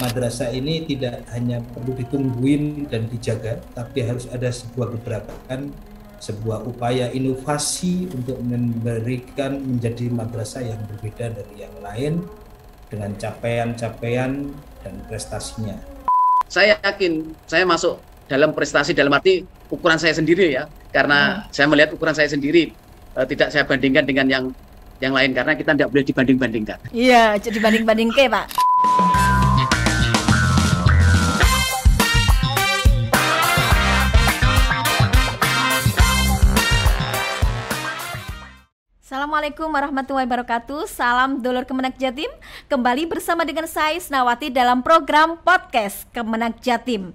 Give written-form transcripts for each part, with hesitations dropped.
Madrasah ini tidak hanya perlu ditungguin dan dijaga, tapi harus ada sebuah gebrakan, sebuah upaya inovasi untuk memberikan menjadi madrasah yang berbeda dari yang lain dengan capaian-capaian dan prestasinya. Saya yakin saya masuk dalam prestasi dalam arti ukuran saya sendiri ya, karena saya melihat ukuran saya sendiri, tidak saya bandingkan dengan yang lain karena kita tidak boleh dibanding-bandingkan. Iya, jadi banding-bandingke, Pak. Assalamualaikum warahmatullahi wabarakatuh. Salam dulur Kemenak Jatim. Kembali bersama dengan saya Isnawati dalam program podcast Kemenak Jatim.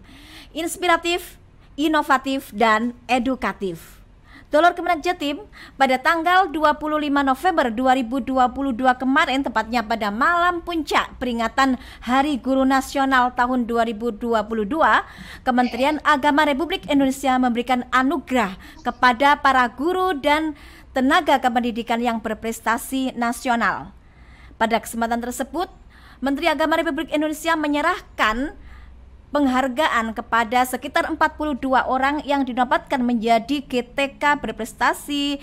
Inspiratif, inovatif, dan edukatif. Dulur Kemenak Jatim, pada tanggal 25 November 2022 kemarin, tepatnya pada malam puncak peringatan Hari Guru Nasional tahun 2022, Kementerian Agama Republik Indonesia memberikan anugerah kepada para guru dan tenaga kependidikan yang berprestasi nasional. Pada kesempatan tersebut, Menteri Agama Republik Indonesia menyerahkan penghargaan kepada sekitar 42 orang yang dinobatkan menjadi GTK berprestasi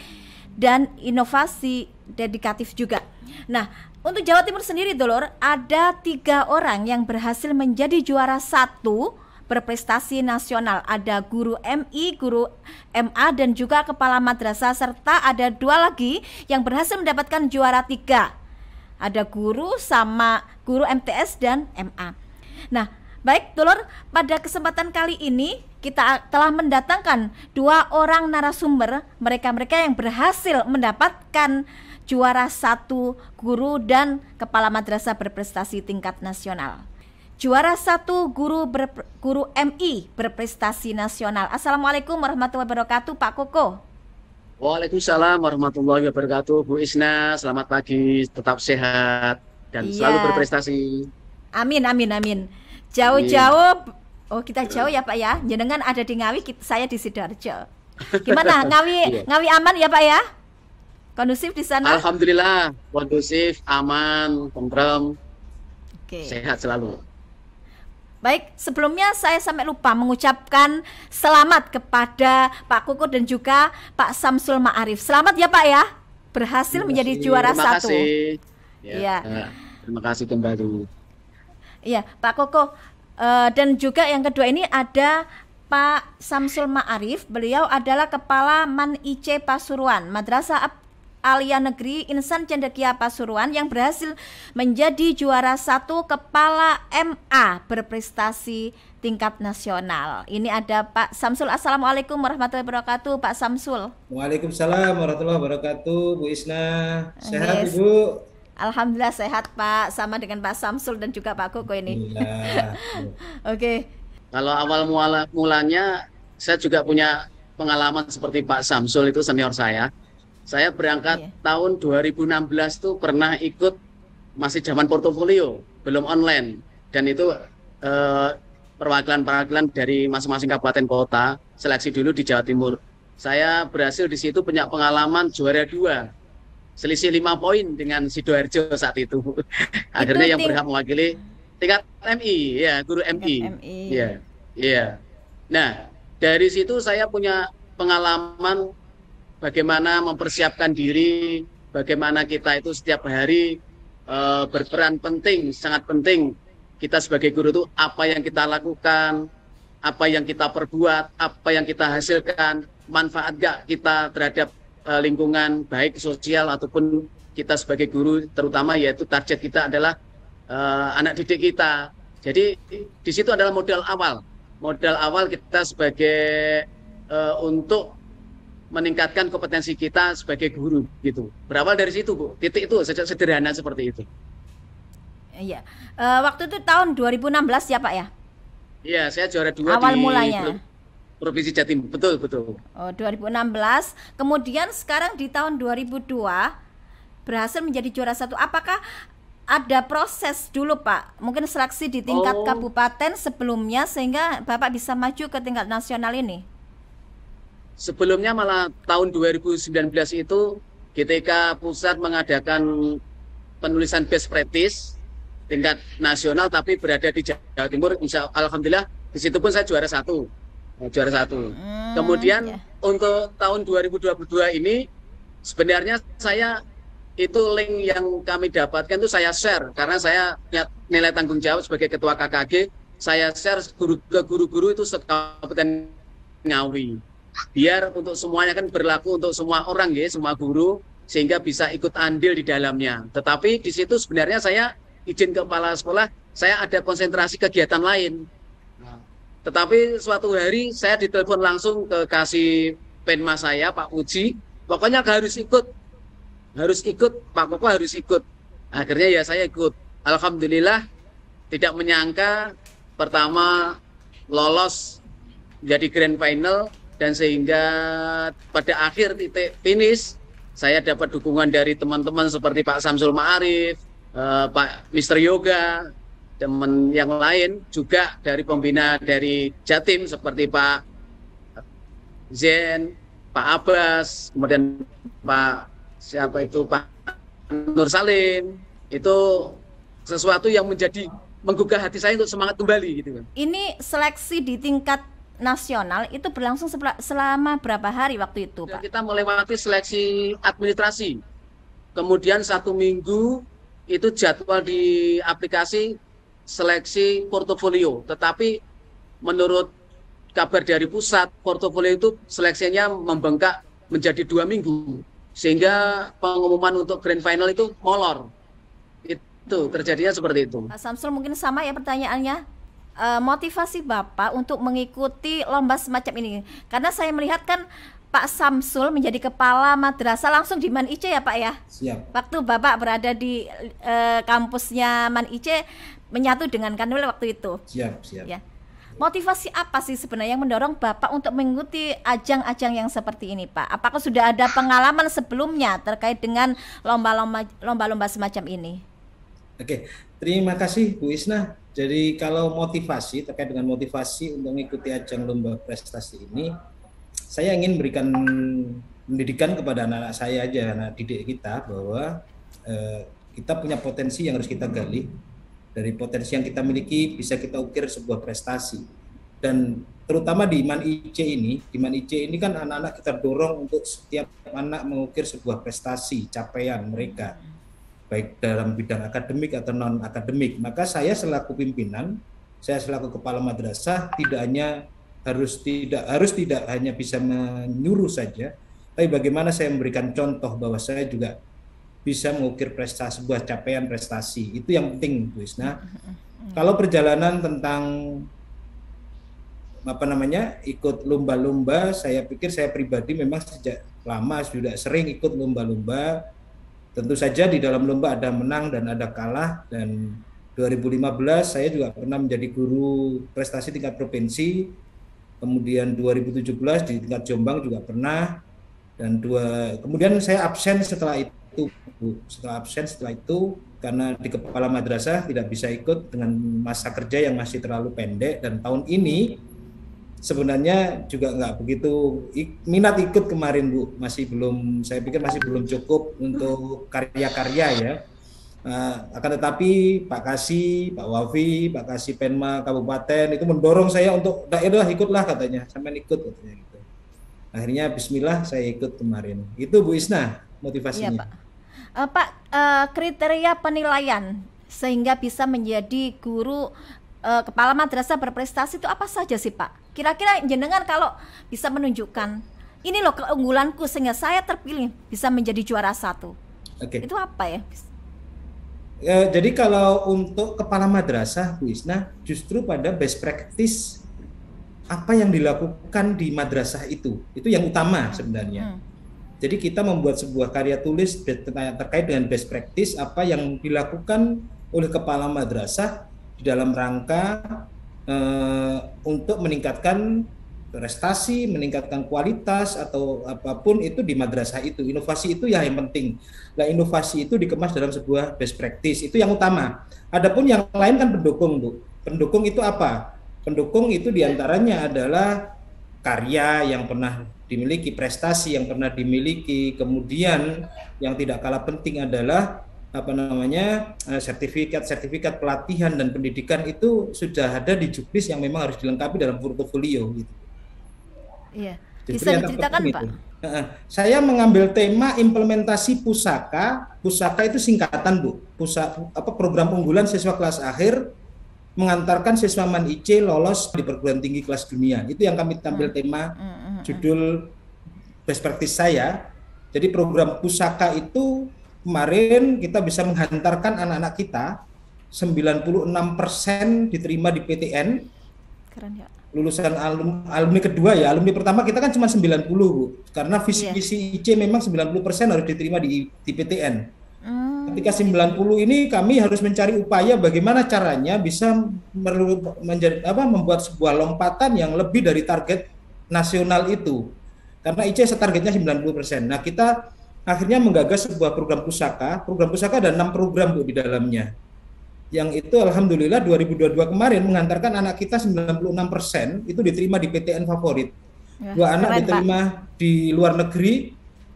dan inovasi dedikatif juga. Nah, untuk Jawa Timur sendiri, Dulur, ada 3 orang yang berhasil menjadi juara 1 berprestasi nasional. Ada guru MI, guru MA, dan juga kepala madrasah, serta ada 2 lagi yang berhasil mendapatkan juara 3. Ada guru sama guru MTS dan MA. Nah, baik Dulur, pada kesempatan kali ini kita telah mendatangkan 2 orang narasumber, mereka-mereka yang berhasil mendapatkan juara 1 guru dan kepala madrasah berprestasi tingkat nasional. Juara 1 guru MI berprestasi nasional. Assalamualaikum warahmatullahi wabarakatuh, Pak Koko. Waalaikumsalam warahmatullahi wabarakatuh, Bu Isna. Selamat pagi, tetap sehat dan selalu berprestasi. Amin, amin, amin. Jauh-jauh, kita jauh ya Pak ya. Jenengan ada di Ngawi, saya di Sidoarjo. Gimana Ngawi aman ya Pak ya? Kondusif di sana? Alhamdulillah, kondusif, aman, tentrem, sehat selalu. Baik, sebelumnya saya sampai lupa mengucapkan selamat kepada Pak Koko dan juga Pak Samsul Ma'arif. Selamat ya Pak ya, berhasil menjadi juara 1. Terima kasih. Terima kasih kembali. Iya, Pak Koko. Dan juga yang kedua ini ada Pak Samsul Ma'arif. Beliau adalah Kepala Man IC Pasuruan, Madrasah Alia Negeri Insan Cendekia Pasuruan, yang berhasil menjadi juara 1 kepala MA berprestasi tingkat nasional. Ini ada Pak Samsul. Assalamualaikum warahmatullahi wabarakatuh, Pak Samsul. Waalaikumsalam warahmatullahi wabarakatuh, Bu Isna. Sehat Ibu? Alhamdulillah sehat Pak, sama dengan Pak Samsul dan juga Pak Koko ini. Oke. Kalau awal mulanya saya juga punya pengalaman seperti Pak Samsul, itu senior saya. Saya berangkat tahun 2016 tuh pernah ikut, masih zaman portofolio, belum online, dan itu perwakilan dari masing-masing kabupaten kota seleksi dulu di Jawa Timur. Saya berhasil di situ, punya pengalaman juara 2, selisih 5 poin dengan Sidoarjo saat itu. Akhirnya yang berhak mewakili tingkat MI, ya guru MI. Iya. Nah, dari situ saya punya pengalaman bagaimana mempersiapkan diri, bagaimana kita itu setiap hari berperan penting, sangat penting. Kita sebagai guru itu apa yang kita lakukan, apa yang kita perbuat, apa yang kita hasilkan, manfaat gak kita terhadap lingkungan, baik sosial ataupun kita sebagai guru, terutama yaitu target kita adalah anak didik kita. Jadi di situ adalah modal awal kita sebagai untuk meningkatkan kompetensi kita sebagai guru gitu. Berawal dari situ, Bu. Titik itu sederhana seperti itu. Iya. Waktu itu tahun 2016 ya, Pak ya? Iya, saya juara 2 awal di mulanya. Provinsi Jatim. Betul. 2016. Kemudian sekarang di tahun 2002 berhasil menjadi juara 1. Apakah ada proses dulu, Pak? Mungkin seleksi di tingkat kabupaten sebelumnya sehingga Bapak bisa maju ke tingkat nasional ini? Sebelumnya malah tahun 2019 itu GTK Pusat mengadakan penulisan best practice tingkat nasional tapi berada di Jawa Timur. Alhamdulillah di situ pun saya juara satu. Kemudian untuk tahun 2022 ini sebenarnya saya itu link yang kami dapatkan itu saya share karena saya punya nilai tanggung jawab sebagai ketua KKG. Saya share ke guru-guru itu se-Kabupaten Ngawi. Biar untuk semuanya kan berlaku untuk semua orang ya, semua guru, sehingga bisa ikut andil di dalamnya. Tetapi di situ sebenarnya saya izin kepala sekolah, saya ada konsentrasi kegiatan lain. Tetapi suatu hari saya ditelepon langsung ke kasih penma saya, Pak Puji, pokoknya harus ikut, Pak Koko harus ikut. Akhirnya ya saya ikut. Alhamdulillah tidak menyangka pertama lolos jadi grand final. Dan sehingga pada akhir titik finish saya dapat dukungan dari teman-teman seperti Pak Samsul Ma'arif, Pak Mr. Yoga, teman yang lain juga dari pembina dari Jatim seperti Pak Zen, Pak Abbas, kemudian Pak Nur Salim. Itu sesuatu yang menggugah hati saya untuk semangat kembali gitu. Ini seleksi di tingkat nasional itu berlangsung selama berapa hari waktu itu, Pak? Kita melewati seleksi administrasi. Kemudian 1 minggu itu jadwal di aplikasi seleksi portofolio. Tetapi menurut kabar dari pusat, portofolio itu seleksinya membengkak menjadi 2 minggu. Sehingga pengumuman untuk grand final itu molor. Itu terjadinya seperti itu. Pak Samsul mungkin sama ya pertanyaannya. Motivasi Bapak untuk mengikuti lomba semacam ini, karena saya melihat kan Pak Samsul menjadi kepala madrasah langsung di Man Ice ya Pak ya. Siap. Waktu Bapak berada di kampusnya Man Ice menyatu dengan Kanwil waktu itu. Siap. Ya. Motivasi apa sih sebenarnya yang mendorong Bapak untuk mengikuti ajang-ajang yang seperti ini, Pak? Apakah sudah ada pengalaman sebelumnya terkait dengan lomba-lomba semacam ini? Oke, terima kasih Bu Isna. Jadi kalau motivasi, terkait dengan motivasi untuk mengikuti ajang lomba prestasi ini, saya ingin berikan pendidikan kepada anak-anak saya aja, anak didik kita, bahwa kita punya potensi yang harus kita gali. Dari potensi yang kita miliki bisa kita ukir sebuah prestasi. Dan terutama di Man Ice ini kan anak-anak kita dorong untuk setiap anak mengukir sebuah prestasi, capaian mereka, baik dalam bidang akademik atau non akademik. Maka saya selaku pimpinan, saya selaku kepala madrasah harus tidak hanya bisa menyuruh saja, tapi bagaimana saya memberikan contoh bahwa saya juga bisa mengukir prestasi, sebuah capaian prestasi. Itu yang penting, Bu Isna. Kalau perjalanan tentang ikut lomba-lomba, saya pikir saya pribadi memang sejak lama sudah sering ikut lomba-lomba. Tentu saja di dalam lomba ada menang dan ada kalah, dan 2015 saya juga pernah menjadi guru prestasi tingkat provinsi, kemudian 2017 di tingkat Jombang juga pernah, dan kemudian saya absen setelah itu, karena di kepala madrasah tidak bisa ikut dengan masa kerja yang masih terlalu pendek, dan tahun ini sebenarnya juga nggak begitu minat ikut kemarin, Bu. Saya pikir masih belum cukup untuk karya-karya ya. Akan tetapi Pak Kasih, Pak Wafi, Pak Kasih Penma Kabupaten itu mendorong saya untuk daerah ikutlah katanya, sampai ikut katanya gitu. Akhirnya bismillah saya ikut kemarin. Itu Bu Isna motivasinya. Iya, Pak. Kriteria penilaian sehingga bisa menjadi guru kepala madrasah berprestasi itu apa saja sih, Pak? Kira-kira jenengan kalau bisa menunjukkan ini loh keunggulanku sehingga saya terpilih bisa menjadi juara 1. Oke. Itu apa ya? Jadi kalau untuk kepala madrasah, Bu Isna, justru pada best practice apa yang dilakukan di madrasah itu yang utama sebenarnya. Jadi kita membuat sebuah karya tulis terkait dengan best practice apa yang dilakukan oleh kepala madrasah di dalam rangka untuk meningkatkan prestasi, meningkatkan kualitas atau apapun itu di madrasah itu. Inovasi itu yang penting. Nah, inovasi itu dikemas dalam sebuah best practice, itu yang utama. Adapun yang lain kan pendukung, Bu. Pendukung itu apa? Pendukung itu diantaranya adalah karya yang pernah dimiliki, prestasi yang pernah dimiliki, kemudian yang tidak kalah penting adalah sertifikat pelatihan dan pendidikan itu sudah ada di juknis yang memang harus dilengkapi dalam portofolio gitu. Iya. Justru Bisa yang diceritakan terpenting Pak? itu. Saya mengambil tema implementasi pusaka. Pusaka itu singkatan Bu. Program unggulan siswa kelas akhir mengantarkan siswa MAN IC lolos di perguruan tinggi kelas dunia. Itu yang kami tampil tema judul best practice saya. Jadi program pusaka itu kemarin kita bisa menghantarkan anak-anak kita 96% diterima di PTN. Keren ya. Lulusan alumni kedua ya. Alumni pertama kita kan cuma 90 Bu. Karena visi IC memang 90% harus diterima di PTN. Ketika 90 ini kami harus mencari upaya bagaimana caranya bisa membuat sebuah lompatan yang lebih dari target nasional itu. Karena IC targetnya 90%. Nah, kita akhirnya menggagas sebuah program pusaka. Program pusaka ada 6 program Bu di dalamnya. Yang itu alhamdulillah 2022 kemarin mengantarkan anak kita 96% itu diterima di PTN favorit. Ya, 2 anak diterima Pak di luar negeri.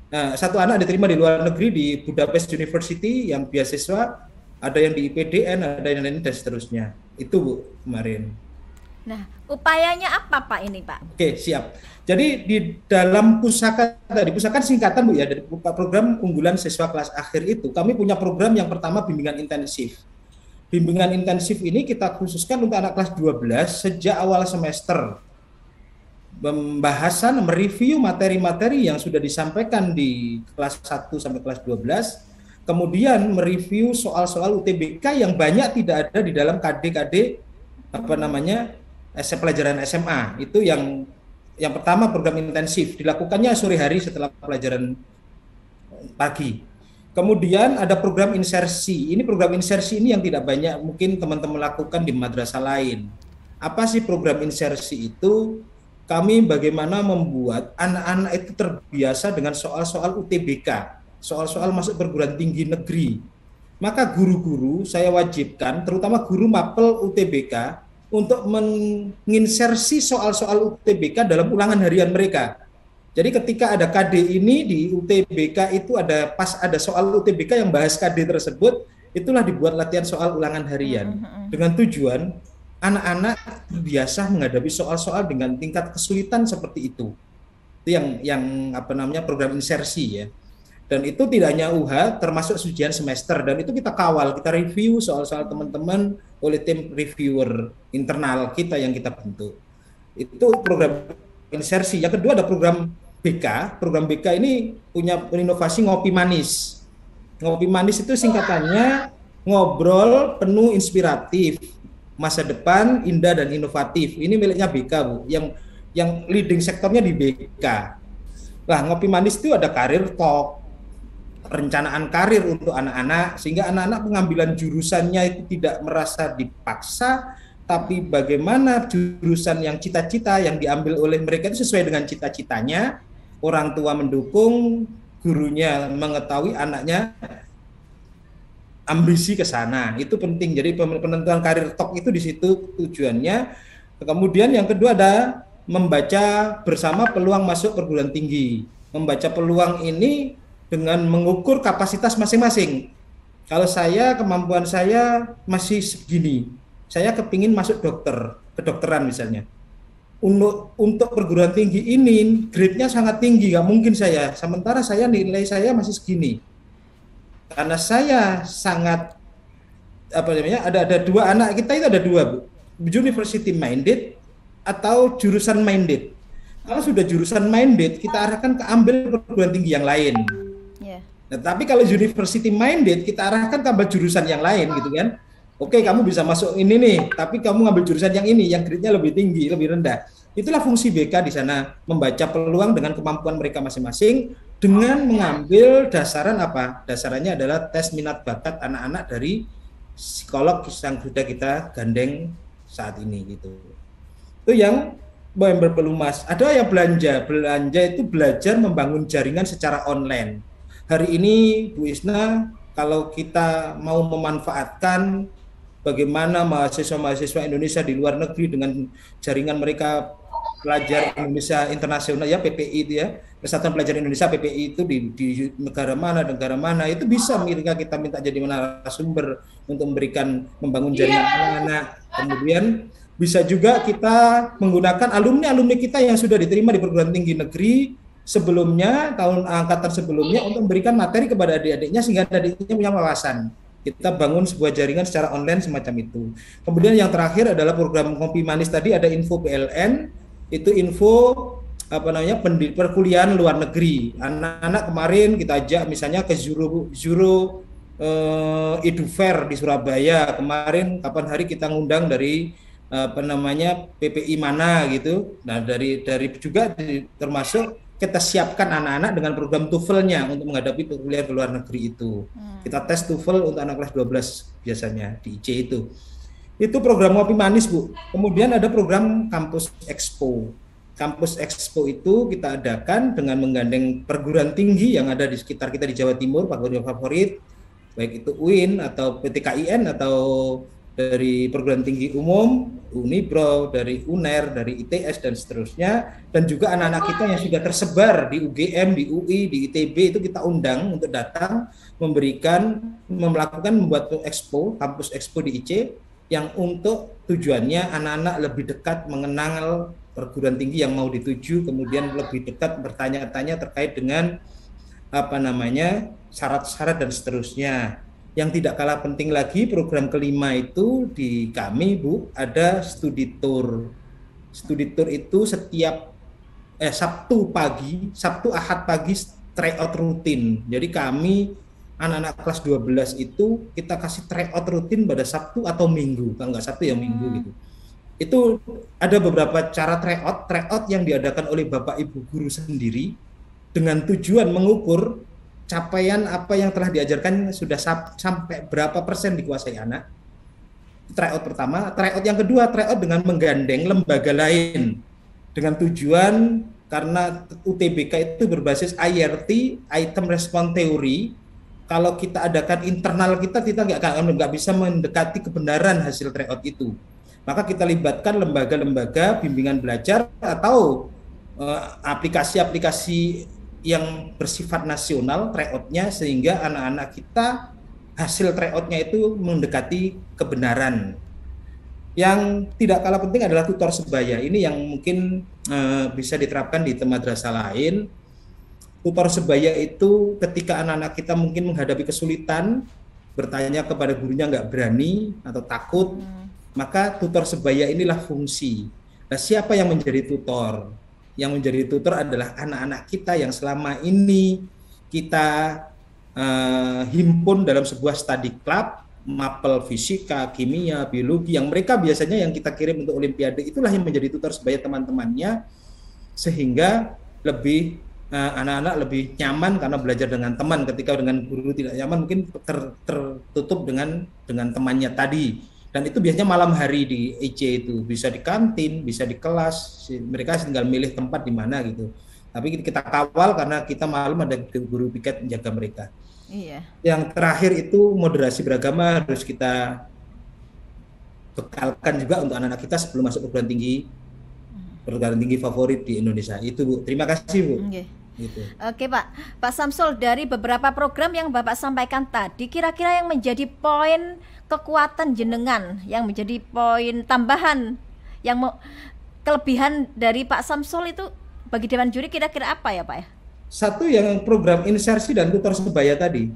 Nah, 1 anak diterima di luar negeri di Budapest University yang beasiswa, ada yang di IPDN, ada yang lain dan seterusnya. Itu Bu kemarin. Nah, upayanya apa Pak ini Pak? Oke, siap. Jadi di dalam pusaka tadi, pusaka singkatan Bu ya, dari program unggulan siswa kelas akhir itu, kami punya program yang pertama bimbingan intensif. Bimbingan intensif ini kita khususkan untuk anak kelas 12 sejak awal semester. Pembahasan, mereview materi-materi yang sudah disampaikan di kelas 1 sampai kelas 12, kemudian mereview soal-soal UTBK yang banyak tidak ada di dalam KD-KD pelajaran SMA. Itu yang pertama program intensif, dilakukannya sore hari setelah pelajaran pagi. Kemudian ada program insersi. Ini program insersi ini yang tidak banyak mungkin teman-teman lakukan di madrasah lain. Apa sih program insersi itu? Kami bagaimana membuat anak-anak itu terbiasa dengan soal-soal UTBK, soal-soal masuk perguruan tinggi negeri. Maka guru-guru saya wajibkan, terutama guru mapel UTBK, untuk menginsersi soal-soal UTBK dalam ulangan harian mereka. Jadi ketika ada KD ini di UTBK itu ada soal UTBK yang bahas KD tersebut, itulah dibuat latihan soal ulangan harian dengan tujuan anak-anak biasa menghadapi soal-soal dengan tingkat kesulitan seperti itu. Itu yang program insersi ya. Dan itu tidak hanya UH, termasuk ujian semester, dan itu kita kawal, kita review soal-soal teman-teman oleh tim reviewer internal kita yang kita bentuk. Itu program insersi. Yang kedua ada program BK. Program BK ini punya inovasi ngopi manis. Ngopi manis itu singkatannya ngobrol penuh inspiratif, masa depan indah dan inovatif. Ini miliknya BK Bu, yang leading sektornya di BK. Nah, ngopi manis itu ada karir talk, perencanaan karir untuk anak-anak, sehingga anak-anak pengambilan jurusannya itu tidak merasa dipaksa, tapi bagaimana jurusan yang cita-cita yang diambil oleh mereka itu sesuai dengan cita-citanya, orang tua mendukung, gurunya mengetahui anaknya ambisi ke sana. Itu penting. Jadi penentuan karir talk itu di situ tujuannya. Kemudian yang kedua ada membaca bersama peluang masuk perguruan tinggi. Membaca peluang ini dengan mengukur kapasitas masing-masing. Kalau saya, kemampuan saya masih segini, saya kepingin masuk kedokteran misalnya. Untuk perguruan tinggi ini grade-nya sangat tinggi, nggak mungkin saya. Sementara nilai saya masih segini. Karena saya sangat ada 2 anak kita itu ada 2 Bu. University minded atau jurusan minded. Kalau sudah jurusan minded, kita arahkan ke ambil perguruan tinggi yang lain. Nah, tapi kalau university minded, kita arahkan ke ambil jurusan yang lain gitu kan. Oke, kamu bisa masuk ini nih, tapi kamu ngambil jurusan yang ini, yang grade-nya lebih tinggi, lebih rendah. Itulah fungsi BK di sana, membaca peluang dengan kemampuan mereka masing-masing, dengan mengambil dasaran apa? Dasarannya adalah tes minat bakat anak-anak dari psikolog yang sudah kita gandeng saat ini gitu. Itu yang berpelumas. Ada yang belanja itu belajar membangun jaringan secara online. Hari ini Bu Isna, kalau kita mau memanfaatkan bagaimana mahasiswa-mahasiswa Indonesia di luar negeri dengan jaringan mereka pelajar Indonesia internasional ya, PPI itu ya, Persatuan Pelajar Indonesia PPI itu di negara mana itu bisa kita minta jadi narasumber untuk membangun jaringan anak-anak. Kemudian bisa juga kita menggunakan alumni kita yang sudah diterima di perguruan tinggi negeri sebelumnya, angkatan sebelumnya, untuk memberikan materi kepada adik-adiknya sehingga adik-adiknya punya wawasan. Kita bangun sebuah jaringan secara online semacam itu. Kemudian yang terakhir adalah program Kopi Manis tadi, ada info PLN, itu info perkuliahan luar negeri. Anak-anak kemarin kita ajak misalnya ke Zuro Edufair di Surabaya. Kemarin kapan hari kita ngundang dari PPI mana gitu. Nah, dari juga termasuk kita siapkan anak-anak dengan program TOEFL-nya untuk menghadapi kuliah ke luar negeri itu. Kita tes TOEFL untuk anak kelas 12 biasanya di IC itu. Itu program Kopi Manis, Bu. Kemudian ada program Kampus Expo. Kampus Expo itu kita adakan dengan menggandeng perguruan tinggi yang ada di sekitar kita di Jawa Timur, perguruan favorit, baik itu UIN atau PTKIN atau dari perguruan tinggi umum, Unibro, dari UNER, dari ITS dan seterusnya, dan juga anak-anak kita yang sudah tersebar di UGM, di UI, di ITB itu kita undang untuk datang membuat expo, kampus expo di IC yang untuk tujuannya anak-anak lebih dekat mengenal perguruan tinggi yang mau dituju, kemudian lebih dekat bertanya-tanya terkait dengan syarat-syarat dan seterusnya. Yang tidak kalah penting lagi, program kelima itu di kami, Bu, ada studi tour. Studi tour itu setiap Sabtu Ahad pagi tryout rutin. Jadi kami anak-anak kelas 12 itu kita kasih tryout rutin pada Sabtu atau Minggu, kalau nggak Sabtu ya Minggu gitu. Itu ada beberapa cara tryout yang diadakan oleh Bapak Ibu guru sendiri dengan tujuan mengukur capaian apa yang telah diajarkan sudah sampai berapa persen dikuasai anak. Tryout pertama. Tryout yang kedua, tryout dengan menggandeng lembaga lain dengan tujuan, karena UTBK itu berbasis IRT, Item Response Theory. Kalau kita adakan internal kita nggak bisa mendekati kebenaran hasil tryout itu. Maka kita libatkan lembaga-lembaga bimbingan belajar atau aplikasi-aplikasi yang bersifat nasional tryout-nya, sehingga anak-anak kita hasil tryout-nya itu mendekati kebenaran. Yang tidak kalah penting adalah tutor sebaya. Ini yang mungkin bisa diterapkan di madrasah lain. Tutor sebaya itu ketika anak-anak kita mungkin menghadapi kesulitan, bertanya kepada gurunya nggak berani atau takut, maka tutor sebaya inilah fungsi. Nah, siapa yang menjadi tutor? Yang menjadi tutor adalah anak-anak kita yang selama ini kita himpun dalam sebuah study club, mapel fisika, kimia, biologi, yang mereka biasanya yang kita kirim untuk olimpiade, itulah yang menjadi tutor sebaya teman-temannya, sehingga anak-anak lebih nyaman karena belajar dengan teman. Ketika dengan guru tidak nyaman, mungkin tertutup dengan temannya tadi. Dan itu biasanya malam hari di IC itu, bisa di kantin, bisa di kelas, mereka tinggal milih tempat di mana gitu. Tapi kita kawal karena kita malam ada guru piket menjaga mereka. Iya. Yang terakhir itu moderasi beragama harus kita bekalkan juga untuk anak-anak kita sebelum masuk perguruan tinggi favorit di Indonesia. Itu, Bu. Terima kasih, Bu. Okay. Gitu. Oke, Pak Samsul, dari beberapa program yang Bapak sampaikan tadi, kira-kira yang menjadi poin kekuatan jenengan, yang menjadi poin tambahan, yang kelebihan dari Pak Samsul itu bagi Dewan Juri kira-kira apa ya, Pak ya? Satu yang program insersi dan tutor sebaya tadi.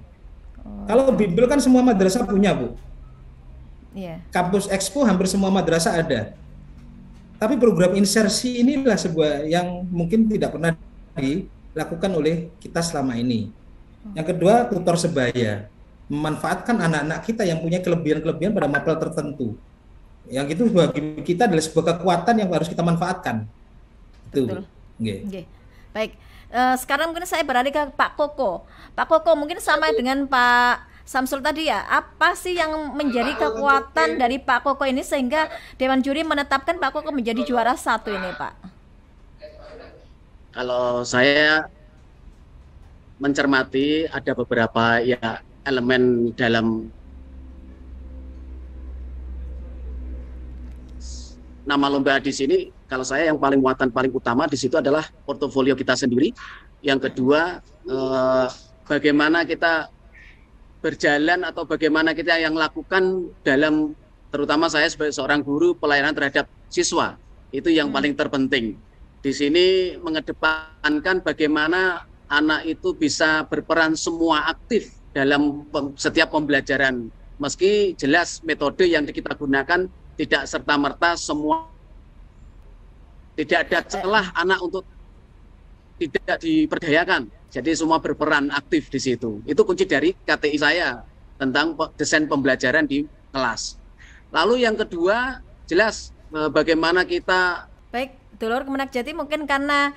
Kalau bimbel kan semua madrasah punya, Bu. Iya. Kampus Expo hampir semua madrasah ada. Tapi program insersi inilah sebuah yang mungkin tidak pernah dilakukan oleh kita selama ini. Yang kedua, tutor sebaya. Memanfaatkan anak-anak kita yang punya kelebihan-kelebihan pada mapel tertentu. Yang itu bagi kita adalah sebuah kekuatan yang harus kita manfaatkan. Itu. Betul. Okay. Baik. Sekarang mungkin saya beralih ke Pak Koko. Pak Koko, mungkin sama dengan Pak Samsul tadi ya. Apa sih yang menjadi kekuatan dari Pak Koko ini sehingga Dewan Juri menetapkan Pak Koko menjadi juara 1 ini, Pak? Kalau saya mencermati ada beberapa elemen dalam nama lomba di sini. Kalau saya yang paling utama di situ adalah portofolio kita sendiri, Yang kedua, bagaimana kita berjalan atau bagaimana kita yang lakukan dalam, terutama saya sebagai seorang guru, pelayanan terhadap siswa. Itu yang paling terpenting. Di sini mengedepankan bagaimana anak itu bisa berperan semua aktif dalam setiap pembelajaran. Meski jelas metode yang kita gunakan tidak serta-merta semua, tidak ada celah anak untuk tidak diperdayakan. Jadi semua berperan aktif di situ. Itu kunci dari KTI saya tentang desain pembelajaran di kelas. Lalu yang kedua, jelas bagaimana kita... Baik, Dulur Kemenak Jatim, mungkin karena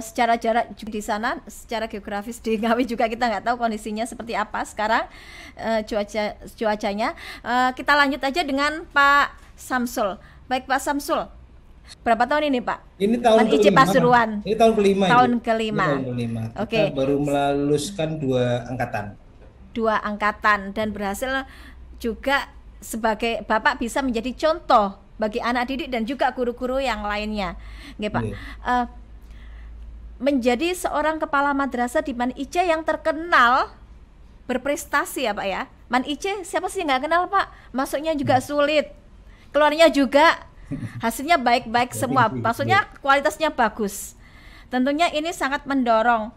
secara jarak di sana, secara geografis di Ngawi juga kita nggak tahu kondisinya seperti apa sekarang cuacanya. Kita lanjut aja dengan Pak Samsul. Baik Pak Samsul, berapa tahun ini Pak? Ini tahun kelima. Pasuruan. Ini tahun kelima. Tahun kelima. Kita baru meluluskan 2 angkatan. 2 angkatan dan berhasil juga sebagai Bapak bisa menjadi contoh bagi anak didik dan juga guru-guru yang lainnya. Nggih, Pak. Menjadi seorang kepala madrasah di Man Ice yang terkenal berprestasi ya Pak ya. Man Ice siapa sih nggak kenal Pak? Masuknya juga sulit. Keluarnya juga hasilnya baik-baik semua. Maksudnya kualitasnya bagus. Tentunya ini sangat mendorong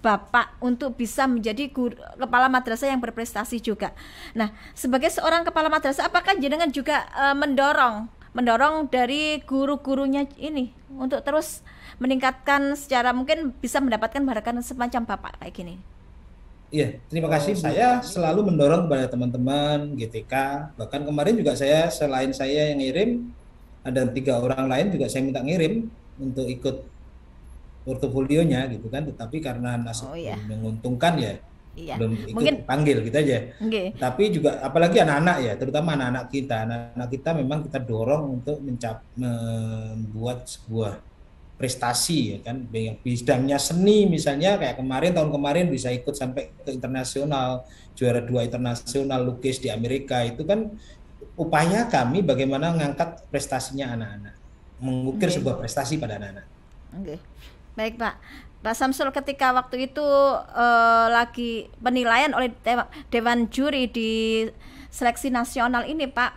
Bapak untuk bisa menjadi kepala madrasah yang berprestasi juga. Nah, sebagai seorang kepala madrasah, apakah jenengan juga mendorong dari guru-gurunya ini untuk terus meningkatkan secara mungkin bisa mendapatkan barakan semacam Bapak kayak gini? Iya, terima kasih. Saya selalu mendorong kepada teman-teman GTK. Bahkan kemarin juga selain saya yang ngirim, ada 3 orang lain juga saya minta ngirim untuk ikut portofolionya gitu kan. Tetapi karena nasib menguntungkan ya, belum ikut mungkin panggil gitu aja. Tapi juga apalagi anak-anak ya, terutama anak-anak kita memang kita dorong untuk membuat sebuah prestasi ya kan, yang bidangnya seni misalnya kayak tahun kemarin bisa ikut sampai ke internasional, juara 2 internasional lukis di Amerika. Itu kan upaya kami bagaimana mengangkat prestasinya anak-anak, mengukir sebuah prestasi pada anak-anak. Baik Pak Samsul, ketika waktu itu lagi penilaian oleh Dewan Juri di seleksi nasional ini Pak,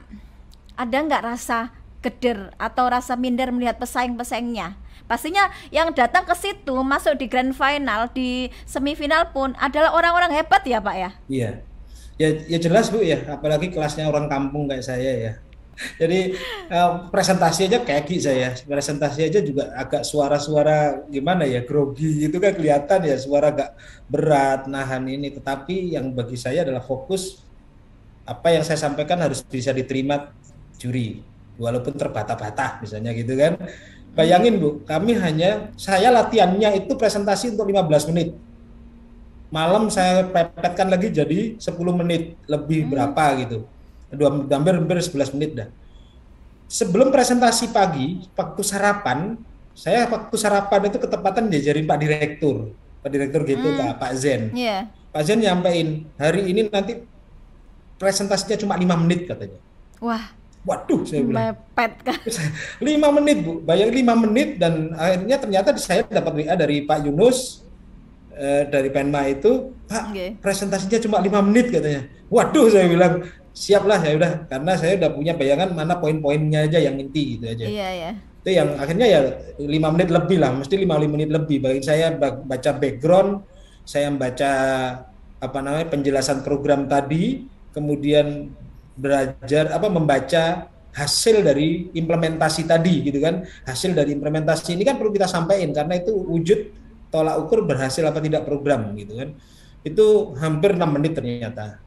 ada nggak rasa keder atau rasa minder melihat pesaing-pesaingnya? Pastinya yang datang ke situ masuk di grand final, di semifinal pun adalah orang-orang hebat ya Pak ya? Iya, ya jelas Bu ya, apalagi kelasnya orang kampung kayak saya ya. Jadi presentasi aja kaki saya, presentasi aja juga agak suara-suara gimana ya, grogi gitu kan kelihatan ya, suara agak berat nahan ini. Tetapi yang bagi saya adalah fokus apa yang saya sampaikan harus bisa diterima juri, walaupun terbata-bata misalnya gitu kan. Bayangin Bu, saya latihannya itu presentasi untuk 15 menit. Malam saya pepetkan lagi jadi 10 menit lebih berapa gitu. Hampir 11 menit dah. Sebelum presentasi pagi, waktu sarapan itu ketepatan diajarin Pak Direktur gitu Pak Zen. Pak Zen nyampein, hari ini nanti presentasinya cuma 5 menit katanya. Waduh, saya bilang. Mepet kan. 5 menit Bu, bayangin 5 menit dan akhirnya ternyata saya dapat WA dari Pak Yunus dari Penma itu, Pak presentasinya cuma 5 menit katanya. Waduh, saya bilang siaplah ya udah, karena saya udah punya bayangan mana poin-poinnya aja yang inti gitu aja. Iya. Itu yang akhirnya ya 5 menit lebih lah, mesti 5 menit lebih. Bagi saya baca background, saya membaca penjelasan program tadi, kemudian belajar membaca hasil dari implementasi tadi gitu kan. Hasil dari implementasi ini kan perlu kita sampaikan karena itu wujud tolak ukur berhasil apa tidak program gitu kan. Itu hampir 6 menit ternyata.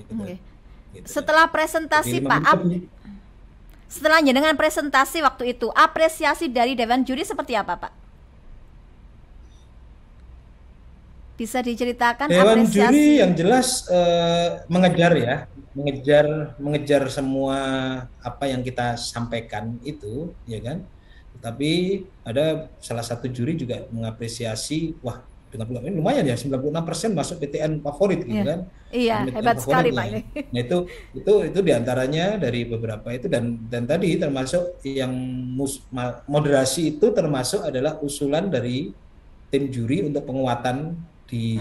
Gitu. Setelah presentasi Pak, setelah dengan presentasi waktu itu, apresiasi dari Dewan Juri seperti apa Pak? Bisa diceritakan Dewan apresiasi? Juri yang jelas mengejar semua apa yang kita sampaikan itu, ya kan. Tapi ada salah satu juri juga mengapresiasi, wah dengan lumayan ya 96% masuk PTN favorit gitu kan. Iya, hebat sekali Pak ini. Nah itu diantaranya dari beberapa itu dan tadi termasuk yang moderasi itu termasuk adalah usulan dari tim juri untuk penguatan di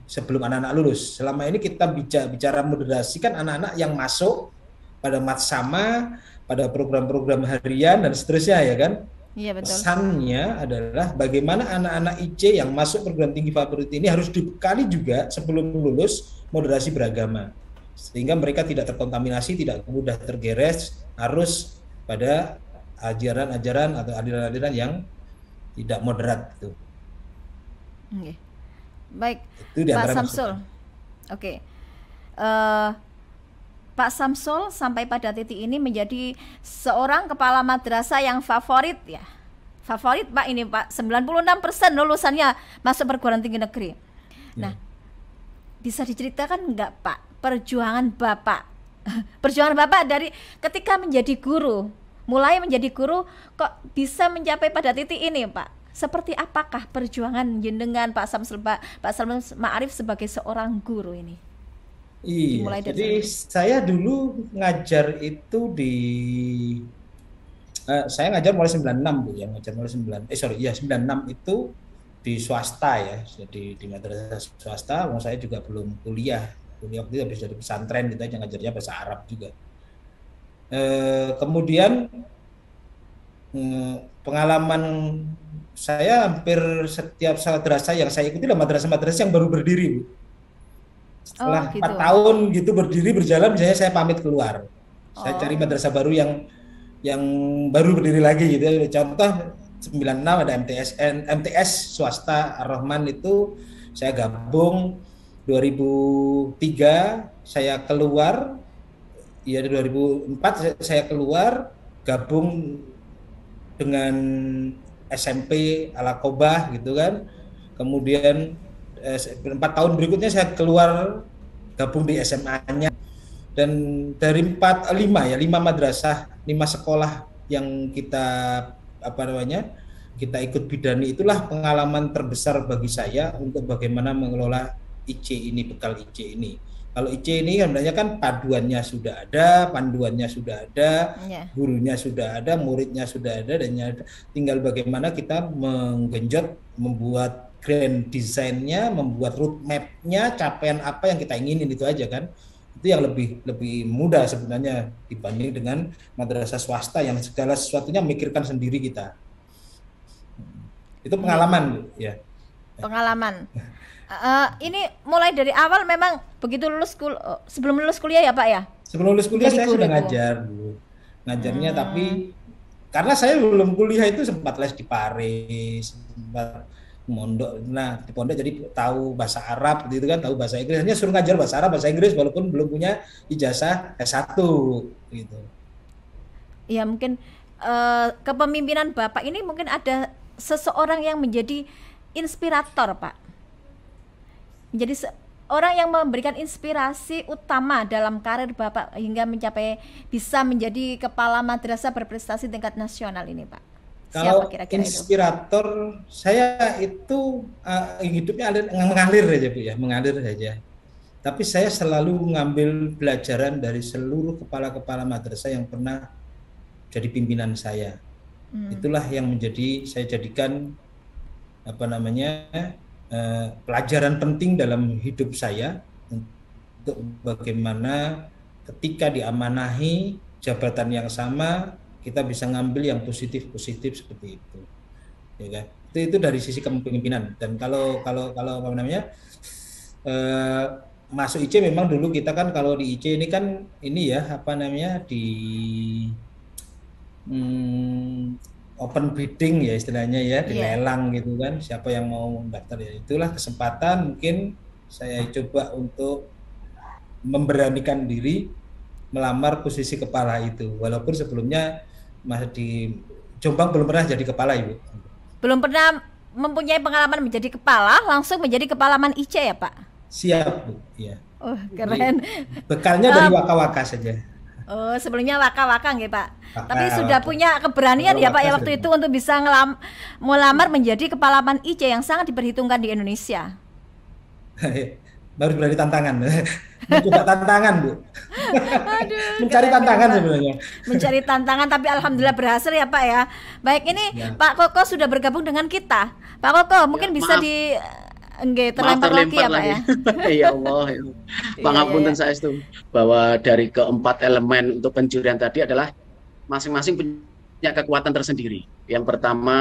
sebelum anak-anak lulus. Selama ini kita bicara moderasi kan anak-anak yang masuk pada matsama, pada program-program harian dan seterusnya ya kan. Iya, betul. Pesannya adalah bagaimana anak-anak IC yang masuk perguruan tinggi favorit ini harus dibekali juga sebelum lulus moderasi beragama. Sehingga mereka tidak terkontaminasi, tidak mudah tergeres, harus pada ajaran-ajaran atau aliran-aliran yang tidak moderat itu. Oke. Baik, Itu Pak Samsul. Oke. Pak Samsul sampai pada titik ini menjadi seorang kepala madrasah yang favorit ya. Favorit Pak ini Pak, 96% lulusannya masuk perguruan tinggi negeri. Nah, bisa diceritakan enggak Pak perjuangan Bapak? Perjuangan Bapak dari ketika menjadi guru, mulai menjadi guru kok bisa mencapai pada titik ini Pak? Seperti apakah perjuangan jenengan Pak Samsul Ma'arif sebagai seorang guru ini? Iya, jadi saya dulu ngajar itu saya ngajar mulai 96 Bu, ya ngajar mulai 96 itu di swasta ya, jadi di madrasah swasta. Saya juga belum kuliah waktu itu habis dari pesantren gitu aja, ngajarnya bahasa Arab juga. Kemudian pengalaman saya hampir setiap madrasah yang saya ikuti adalah madrasah-madrasah yang baru berdiri, Bu. Setelah 4 tahun gitu berdiri berjalan, misalnya saya pamit keluar, saya cari madrasah baru yang baru berdiri lagi gitu. Contoh 96 ada MTS swasta Ar-Rahman itu saya gabung 2003, saya keluar ya 2004 saya keluar gabung dengan SMP Al-Aqobah gitu kan. Kemudian 4 tahun berikutnya saya keluar gabung di SMA-nya, dan dari 5 madrasah, 5 sekolah yang kita kita ikut bidani, itulah pengalaman terbesar bagi saya untuk bagaimana mengelola IC ini, bekal IC ini. Kalau IC ini sebenarnya kan paduannya sudah ada, panduannya sudah ada, gurunya sudah ada, muridnya sudah ada, dan tinggal bagaimana kita menggenjot, membuat grand design-nya, membuat roadmap-nya, capaian apa yang kita inginin, itu aja kan. Itu yang lebih mudah sebenarnya dibanding dengan madrasah swasta yang segala sesuatunya memikirkan sendiri kita. Itu pengalaman ya. Pengalaman. Ini mulai dari awal memang begitu sebelum lulus kuliah ya Pak ya? Sebelum lulus kuliah saya sudah ngajar dulu. Ngajarnya tapi karena saya belum kuliah itu sempat les di Paris, sempat mondok. Nah, di pondok jadi tahu bahasa Arab gitu kan, tahu bahasa Inggris. Hanya suruh ngajar bahasa Arab, bahasa Inggris walaupun belum punya ijazah S1 gitu. Ya, mungkin kepemimpinan Bapak ini mungkin ada seseorang yang menjadi inspirator, Pak. Menjadi orang yang memberikan inspirasi utama dalam karir Bapak hingga bisa menjadi kepala madrasah berprestasi tingkat nasional ini, Pak. Kalau inspirator itu? Saya itu hidupnya mengalir aja Bu ya, mengalir saja. Tapi saya selalu mengambil pelajaran dari seluruh kepala-kepala madrasah yang pernah jadi pimpinan saya. Itulah yang saya jadikan pelajaran penting dalam hidup saya untuk bagaimana ketika diamanahi jabatan yang sama kita bisa ngambil yang positif seperti itu, ya kan? Itu dari sisi kepemimpinan. Dan kalau masuk IC memang dulu kita kan kalau di IC ini kan open bidding ya istilahnya ya, dilelang gitu kan, siapa yang mau mendaftar ya. Itulah kesempatan mungkin saya coba untuk memberanikan diri melamar posisi kepala itu, walaupun sebelumnya masih di Jombang belum pernah jadi kepala Ibu. Belum pernah mempunyai pengalaman menjadi kepala, langsung menjadi kepalaman IC ya Pak? Siap Bu, ya. Oh keren. Bekalnya dari waka-waka saja. Oh sebelumnya waka-waka nggih Pak. Tapi sudah punya keberanian ya Pak ya waktu itu untuk bisa melamar menjadi kepalaman IC yang sangat diperhitungkan di Indonesia. baru berani tantangan. Mencoba tantangan, Bu. Aduh, Mencari keren, tantangan Pak. sebenarnya. Mencari tantangan, tapi alhamdulillah berhasil ya Pak ya. Baik, ini Ya. Pak Koko sudah bergabung dengan kita. Pak Koko mungkin bisa maaf. di enggak Maaf terlempar lagi ya Pak lagi. ya. Ya Allah. Ya. Pangapunten iya. saya itu bahwa dari keempat elemen untuk pencurian tadi adalah masing-masing punya kekuatan tersendiri. Yang pertama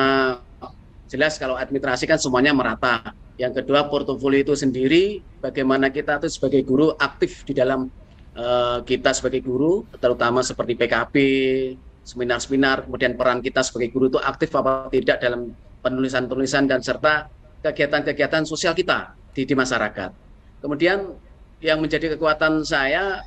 jelas kalau administrasi kan semuanya merata. Yang kedua portofolio itu sendiri, bagaimana kita tuh sebagai guru aktif di dalam kita sebagai guru, terutama seperti PKB, seminar-seminar, kemudian peran kita sebagai guru itu aktif apa tidak dalam penulisan-penulisan dan serta kegiatan-kegiatan sosial kita di masyarakat. Kemudian yang menjadi kekuatan saya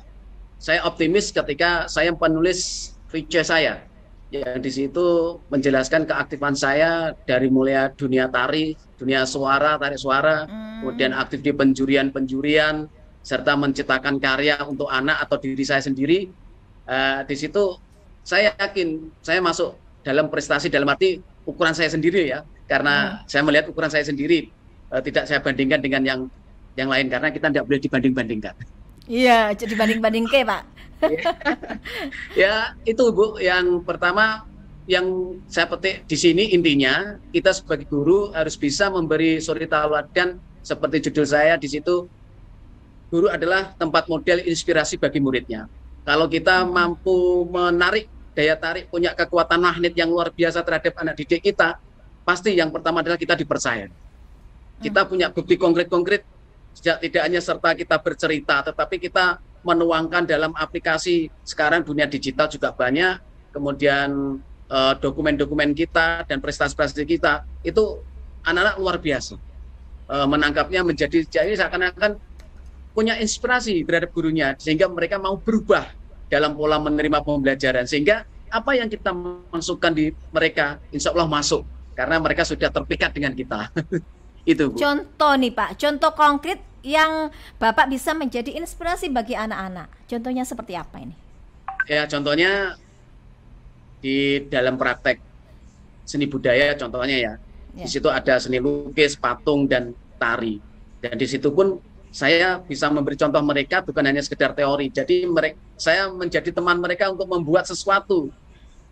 optimis ketika saya penulis feature saya, yang di situ menjelaskan keaktifan saya dari mulai dunia tari, dunia suara, tarik suara, kemudian aktif di penjurian, serta menciptakan karya untuk anak atau diri saya sendiri. Di situ saya yakin saya masuk dalam prestasi dalam arti ukuran saya sendiri ya, karena saya melihat ukuran saya sendiri, tidak saya bandingkan dengan yang lain karena kita tidak boleh dibanding-bandingkan. Iya, jadi banding-banding ke Pak. Ya itu Bu, yang pertama yang saya petik di sini intinya kita sebagai guru harus bisa memberi suri tauladan seperti judul saya di situ. Guru adalah tempat model inspirasi bagi muridnya. Kalau kita mampu menarik daya tarik, punya kekuatan magnet yang luar biasa terhadap anak didik kita, pasti yang pertama adalah kita dipercaya. Kita punya bukti konkret-konkret, tidak hanya serta kita bercerita, tetapi kita menuangkan dalam aplikasi. Sekarang dunia digital juga banyak, kemudian dokumen-dokumen kita dan prestasi-prestasi kita itu anak-anak luar biasa menangkapnya menjadi jadi seakan-akan punya inspirasi terhadap gurunya sehingga mereka mau berubah dalam pola menerima pembelajaran, sehingga apa yang kita masukkan di mereka insya Allah masuk karena mereka sudah terpikat dengan kita. Itu Bu. Contoh nih Pak, contoh konkret yang Bapak bisa menjadi inspirasi bagi anak-anak. Contohnya seperti apa ini? Ya contohnya di dalam praktek seni budaya contohnya ya. Di situ ada seni lukis, patung dan tari. Dan di situ pun saya bisa memberi contoh mereka bukan hanya sekedar teori. Jadi saya menjadi teman mereka untuk membuat sesuatu.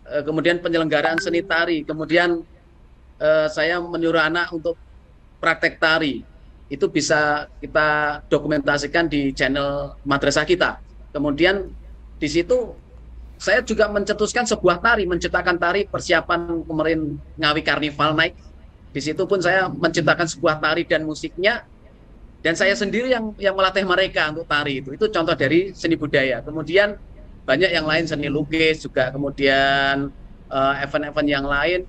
Kemudian penyelenggaraan seni tari, kemudian saya menyuruh anak untuk praktek tari. Itu bisa kita dokumentasikan di channel madrasah kita. Kemudian di situ saya juga mencetuskan sebuah tari, menciptakan tari persiapan kemarin Ngawi Karnival naik. Di situ pun saya menciptakan sebuah tari dan musiknya, dan saya sendiri yang melatih mereka untuk tari itu. Itu contoh dari seni budaya. Kemudian banyak yang lain, seni lukis juga, kemudian event-event yang lain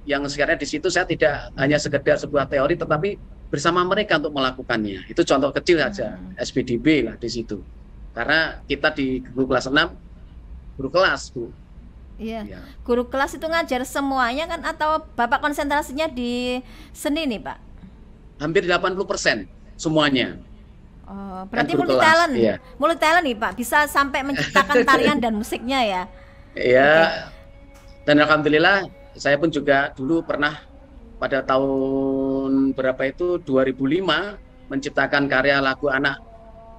yang sekarang di situ saya tidak hanya sekedar sebuah teori, tetapi bersama mereka untuk melakukannya. Itu contoh kecil saja, SPDB lah di situ. Karena kita di guru kelas 6, guru kelas, Bu. Iya. Ya. Guru kelas itu ngajar semuanya kan atau Bapak konsentrasinya di seni nih, Pak? Hampir 80% semuanya. Oh, berarti kan multi talent. Iya. Multi talent nih, Pak. Bisa sampai menciptakan tarian dan musiknya ya. Iya. Okay. Dan alhamdulillah saya pun juga dulu pernah pada tahun berapa itu 2005 menciptakan karya lagu anak,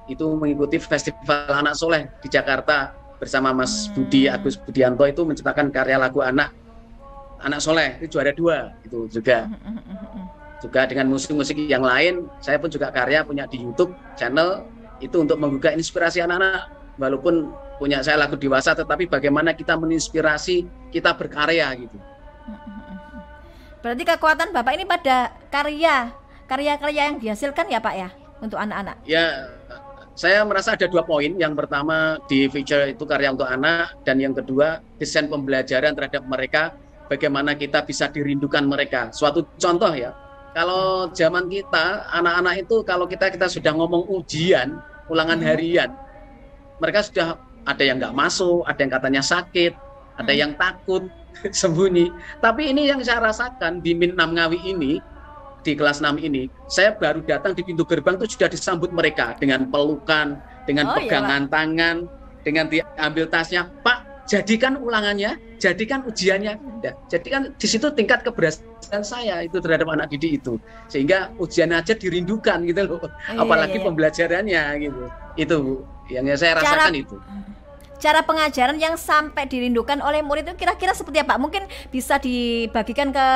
itu mengikuti festival anak soleh di Jakarta bersama Mas Budi Agus Budianto, itu menciptakan karya lagu anak soleh, itu juara 2 itu juga dengan musik-musik yang lain. Saya pun juga karya punya di YouTube channel itu untuk menggugah inspirasi anak-anak, walaupun punya saya lagu dewasa tetapi bagaimana kita menginspirasi kita berkarya gitu. Berarti kekuatan Bapak ini pada karya-karya yang dihasilkan ya Pak ya untuk anak-anak? Ya, saya merasa ada 2 poin. Yang pertama di feature itu karya untuk anak, dan yang kedua desain pembelajaran terhadap mereka, bagaimana kita bisa dirindukan mereka. Suatu contoh ya, kalau zaman kita anak-anak itu kalau kita sudah ngomong ujian, ulangan harian, mereka sudah ada yang nggak masuk, ada yang katanya sakit, ada yang takut, sembunyi. Tapi ini yang saya rasakan di Min 6 Ngawi ini, di kelas 6 ini, saya baru datang di pintu gerbang itu sudah disambut mereka dengan pelukan, dengan pegangan tangan, dengan diambil tasnya. Pak, jadikan ulangannya, jadikan ujiannya. Ya, jadikan di situ tingkat keberhasilan saya itu terhadap anak didik itu, sehingga ujian aja dirindukan gitu loh, apalagi pembelajarannya gitu. Itu Bu, yang saya rasakan itu. Cara pengajaran yang sampai dirindukan oleh murid itu kira-kira seperti apa? Mungkin bisa dibagikan ke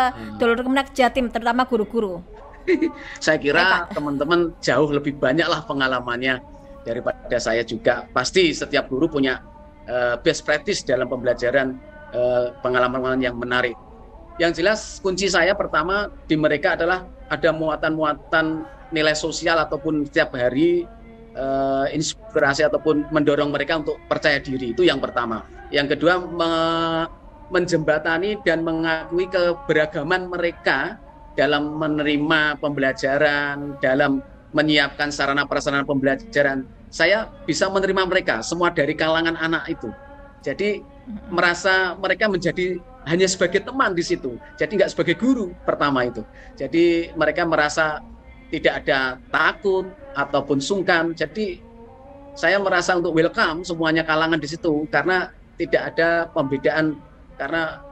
Dulur Kemenak Jatim, terutama guru-guru. Saya kira teman-teman jauh lebih banyak lah pengalamannya daripada saya juga. Pasti setiap guru punya best practice dalam pembelajaran, pengalaman-pengalaman yang menarik. Yang jelas kunci saya pertama di mereka adalah ada muatan-muatan nilai sosial ataupun setiap hari inspirasi ataupun mendorong mereka untuk percaya diri. Itu yang pertama. Yang kedua, menjembatani dan mengakui keberagaman mereka dalam menerima pembelajaran, dalam menyiapkan sarana prasarana pembelajaran. Saya bisa menerima mereka semua dari kalangan anak itu. Jadi merasa mereka menjadi hanya sebagai teman di situ. Jadi nggak sebagai guru pertama itu. Jadi mereka merasa tidak ada takut ataupun sungkan. Jadi saya merasa untuk welcome semuanya kalangan di situ karena tidak ada pembedaan, karena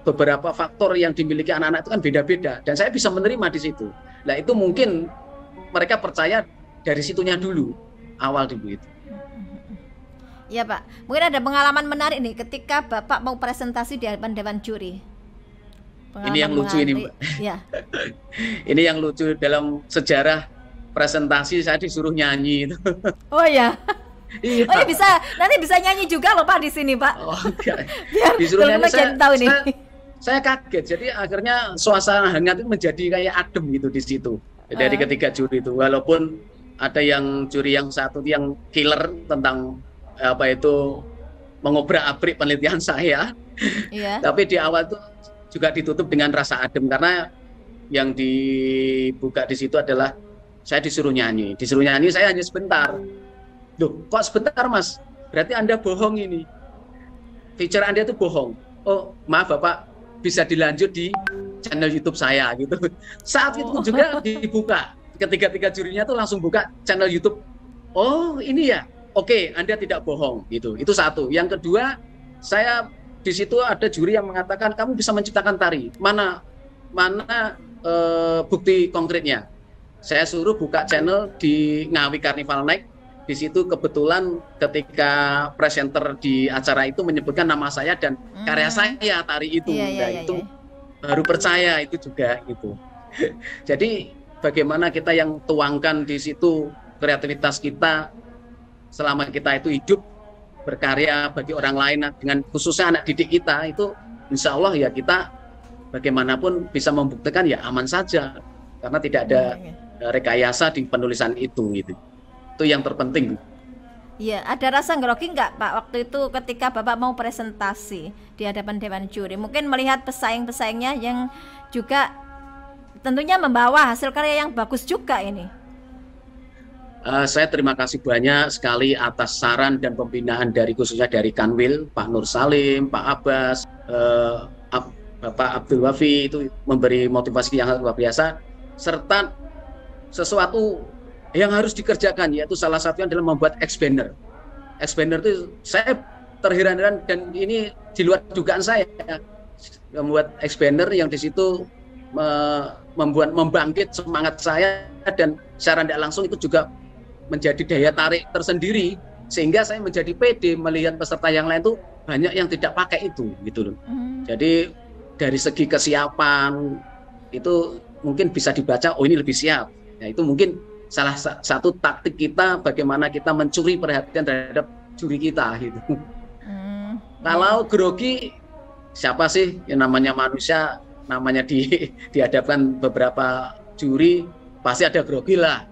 beberapa faktor yang dimiliki anak-anak itu kan beda-beda dan saya bisa menerima di situ. Nah itu mungkin mereka percaya dari situnya dulu, awal dulu itu. Ya Pak, mungkin ada pengalaman menarik nih ketika Bapak mau presentasi di hadapan Dewan Juri. Ini yang lucu ini, Mbak. Ya. Ini yang lucu dalam sejarah presentasi saya disuruh nyanyi itu. Oh ya. Iya, oh ya bisa, nanti bisa nyanyi juga loh Pak di sini Pak. Oh, okay. Biar disuruh nyanyi saya kaget. Jadi akhirnya suasana hangat itu menjadi kayak adem gitu di situ dari ketiga juri itu. Walaupun ada yang juri yang satu yang killer tentang mengobrak-abrik penelitian saya. Iya. Tapi di awal itu juga ditutup dengan rasa adem karena yang dibuka di situ adalah saya disuruh nyanyi. Disuruh nyanyi saya hanya sebentar. Loh, kok sebentar Mas? Berarti Anda bohong ini. Feature Anda itu bohong. Oh, maaf Bapak, bisa dilanjut di channel YouTube saya gitu. Saat itu juga dibuka. Ketiga jurinya tuh langsung buka channel YouTube. Oh, ini ya. Oke, Anda tidak bohong gitu. Itu satu. Yang kedua, saya di situ ada juri yang mengatakan kamu bisa menciptakan tari. Mana bukti konkretnya? Saya suruh buka channel di Ngawi Carnival Night. Di situ kebetulan ketika presenter di acara itu menyebutkan nama saya dan karya saya tari itu. Itu baru percaya itu juga gitu. Jadi bagaimana kita yang tuangkan di situ kreativitas kita selama kita itu hidup berkarya bagi orang lain dengan khususnya anak didik kita itu insya Allah ya kita bagaimanapun bisa membuktikan ya aman saja karena tidak ada rekayasa di penulisan itu gitu. Itu yang terpenting. Iya, ada rasa grogi nggak Pak waktu itu ketika Bapak mau presentasi di hadapan Dewan Juri? Mungkin melihat pesaing-pesaingnya yang juga tentunya membawa hasil karya yang bagus juga ini. Saya terima kasih banyak sekali atas saran dan pembinaan dari khususnya dari Kanwil, Pak Nur Salim, Pak Abbas, Bapak Abdul Wafi itu memberi motivasi yang luar biasa serta sesuatu yang harus dikerjakan yaitu salah satunya adalah membuat expander. Expander itu saya terheran-heran dan ini di luar dugaan saya membuat expander yang di situ membangkit semangat saya dan secara tidak langsung itu juga menjadi daya tarik tersendiri sehingga saya menjadi pede melihat peserta yang lain tuh banyak yang tidak pakai itu gitu loh. Jadi dari segi kesiapan itu mungkin bisa dibaca oh ini lebih siap. Ya itu mungkin salah satu taktik kita bagaimana kita mencuri perhatian terhadap juri kita gitu. Kalau grogi siapa sih yang namanya manusia namanya dihadapkan beberapa juri pasti ada grogi lah.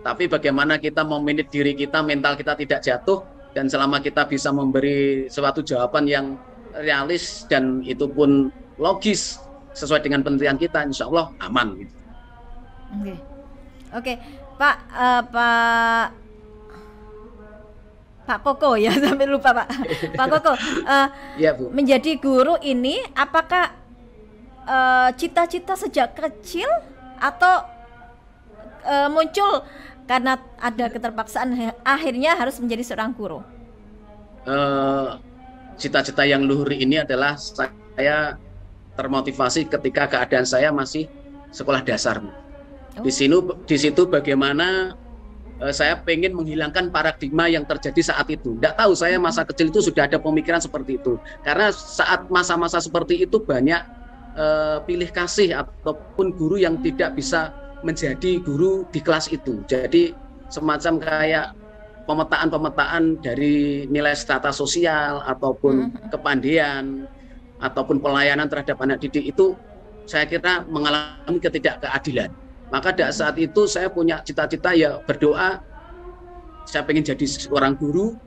Tapi bagaimana kita memanage diri kita, mental kita tidak jatuh dan selama kita bisa memberi suatu jawaban yang realis dan itu pun logis sesuai dengan penelitian kita, insya Allah aman. Gitu. Oke. Pak Koko ya sampai lupa Pak. Pak Koko, ya, Bu. Menjadi guru ini apakah cita-cita sejak kecil atau muncul karena ada keterpaksaan akhirnya harus menjadi seorang guru? cita-cita yang luhur ini adalah saya termotivasi ketika keadaan saya masih sekolah dasar. Di situ bagaimana saya pengen menghilangkan paradigma yang terjadi saat itu. Tidak tahu saya masa kecil itu sudah ada pemikiran seperti itu. Karena saat masa-masa seperti itu banyak pilih kasih ataupun guru yang tidak bisa menjadi guru di kelas itu. Jadi semacam kayak pemetaan dari nilai strata sosial ataupun kepandaian ataupun pelayanan terhadap anak didik itu saya kira mengalami ketidakkeadilan. Maka saat itu saya punya cita-cita ya berdoa, saya ingin jadi seorang guru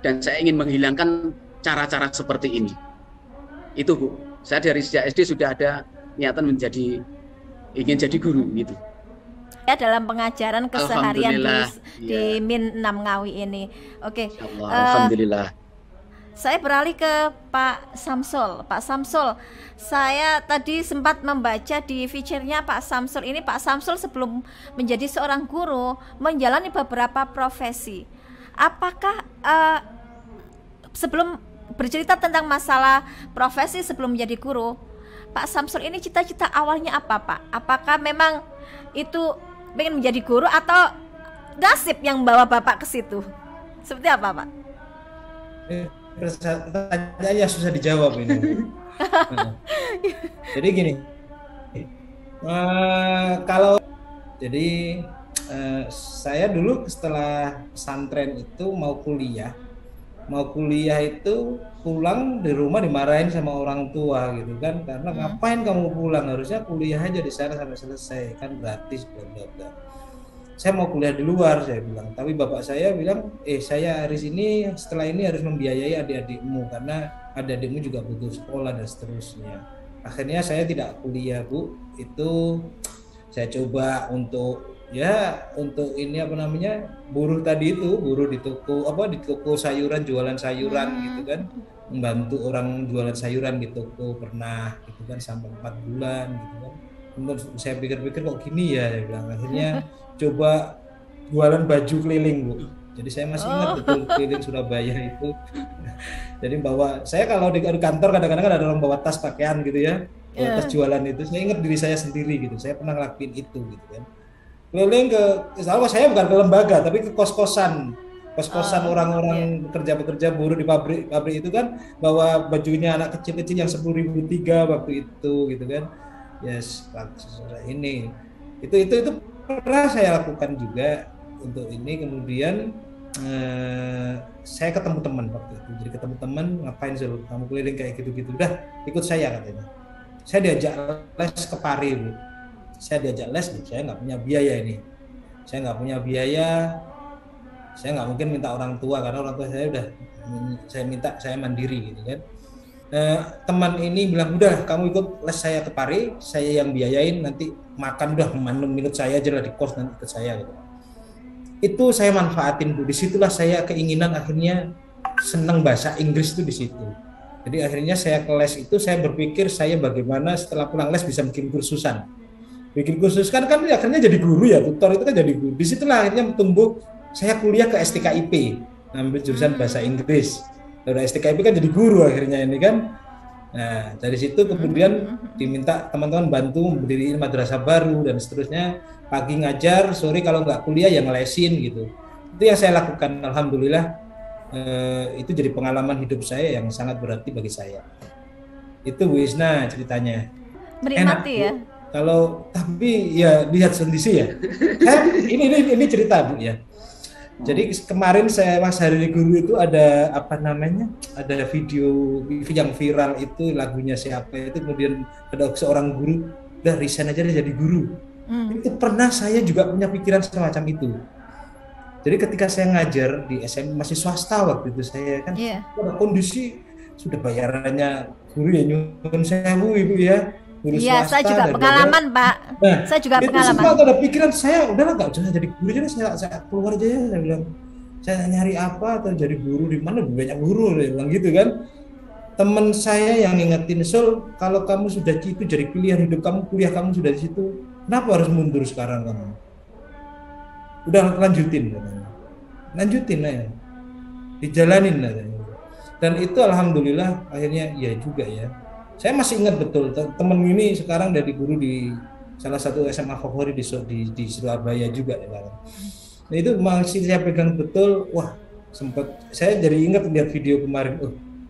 dan saya ingin menghilangkan cara-cara seperti ini. Itu Bu, saya dari sejak SD sudah ada niatan ingin jadi guru gitu. Ya, dalam pengajaran keseharian di Min 6 Ngawi ini. Oke. Alhamdulillah. Saya beralih ke Pak Samsul. Pak Samsul, saya tadi sempat membaca di feature-nya Pak Samsul ini. Pak Samsul sebelum menjadi seorang guru menjalani beberapa profesi. Apakah sebelum bercerita tentang masalah profesi sebelum menjadi guru, Pak Samsul ini cita-cita awalnya apa, Pak? Apakah memang itu pengen menjadi guru atau nasib yang bawa Bapak ke situ? Seperti apa, Pak? Pertanyaannya susah dijawab ini. Jadi gini, saya dulu setelah pesantren itu mau kuliah itu pulang di rumah dimarahin sama orang tua gitu kan, karena ngapain kamu pulang, harusnya kuliah aja di sana sampai selesai kan gratis bla bla bla. Saya mau kuliah di luar, saya bilang, tapi bapak saya bilang saya setelah ini harus membiayai adik-adikmu karena adik-adikmu juga butuh sekolah dan seterusnya. Akhirnya saya tidak kuliah Bu, itu saya coba untuk buruh tadi itu, buruh di toko sayuran, jualan sayuran gitu kan, membantu orang jualan sayuran di toko pernah gitu kan sampai 4 bulan gitu kan. Kemudian saya pikir-pikir kok gini ya, saya bilang, akhirnya coba jualan baju keliling Bu. Jadi saya masih ingat betul keliling Surabaya itu. Jadi saya kalau di kantor kadang-kadang ada orang bawa tas pakaian gitu ya, bawa tas jualan itu. Saya ingat diri saya sendiri gitu. Saya pernah ngelakuin itu gitu kan. Keliling saya bukan ke lembaga tapi ke kos-kosan orang-orang pekerja buruh di pabrik itu kan, bawa bajunya anak kecil-kecil yang 10.003 waktu itu gitu kan. Yes, ini itu pernah saya lakukan juga untuk ini. Kemudian saya ketemu teman waktu itu, jadi ketemu teman, ngapain sih kamu keliling kayak gitu-gitu, udah ikut saya katanya. Saya diajak les ke Pari Bu. Saya diajak les, saya nggak punya biaya ini, saya nggak mungkin minta orang tua karena orang tua saya mandiri gitu kan. Teman ini bilang, udah kamu ikut les saya ke Pari, saya yang biayain, nanti makan udah minum saya aja lah di kos, nanti ikut saya gitu. Itu saya manfaatin Bu. Disitulah saya keinginan akhirnya senang bahasa Inggris itu di situ. Jadi akhirnya saya ke les itu, saya berpikir saya bagaimana setelah pulang les bisa bikin kursusan kan akhirnya jadi guru ya, tutor itu kan jadi guru. Disitulah akhirnya tumbuh saya kuliah ke STKIP, ambil jurusan bahasa Inggris. Dari STKIP kan jadi guru akhirnya ini kan. Nah dari situ kemudian diminta teman-teman bantu mendirikan madrasah baru dan seterusnya. Pagi ngajar, sore kalau nggak kuliah ya ngelesin gitu. Itu yang saya lakukan. Alhamdulillah itu jadi pengalaman hidup saya yang sangat berarti bagi saya. Itu Bu Isna ceritanya. Menikmati ya. Kalau tapi ya lihat sendiri ya. Ini cerita Bu ya. Jadi kemarin Mas Hari Guru itu ada ada video yang viral itu, lagunya siapa itu, kemudian ada seorang guru udah resign aja jadi guru. Itu pernah saya juga punya pikiran semacam itu. Jadi ketika saya ngajar di SMA masih swasta waktu itu, saya kan pada kondisi sudah bayarannya guru ya nyuwun sewu Ibu ya. Iya, saya juga pengalaman Pak. Nah, saya juga pengalaman. Itu ada pikiran saya, udahlah nggak usah jadi guru aja, saya keluar aja ya. Saya bilang, saya nyari apa atau jadi guru di mana, banyak guru, saya bilang gitu kan. Teman saya yang ngingetin, Sul, kalau kamu sudah itu jadi pilihan hidup kamu, kuliah kamu sudah di situ, kenapa harus mundur sekarang kamu? Udah lanjutin katanya. Lanjutin aja. Dijalanin katanya. Dan itu alhamdulillah akhirnya ya juga ya. Saya masih ingat betul temen ini sekarang dari guru di salah satu SMA favorit di Surabaya juga ya. Nah itu masih saya pegang betul. Wah, sempat saya jadi ingat lihat video kemarin.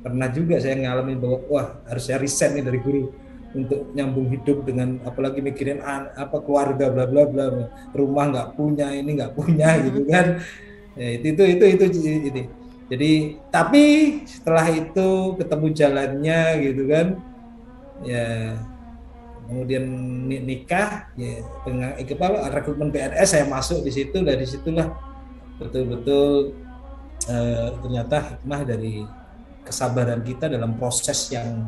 Pernah juga saya ngalamin bahwa wah harus saya resign nih dari guru untuk nyambung hidup dengan apalagi mikirin apa keluarga bla bla bla, rumah nggak punya, ini nggak punya gitu kan. Ya, itu. Jadi tapi setelah itu ketemu jalannya gitu kan, ya kemudian nikah, ya rekrutmen PNS saya masuk di situ, dari situlah betul-betul ternyata hikmah dari kesabaran kita dalam proses yang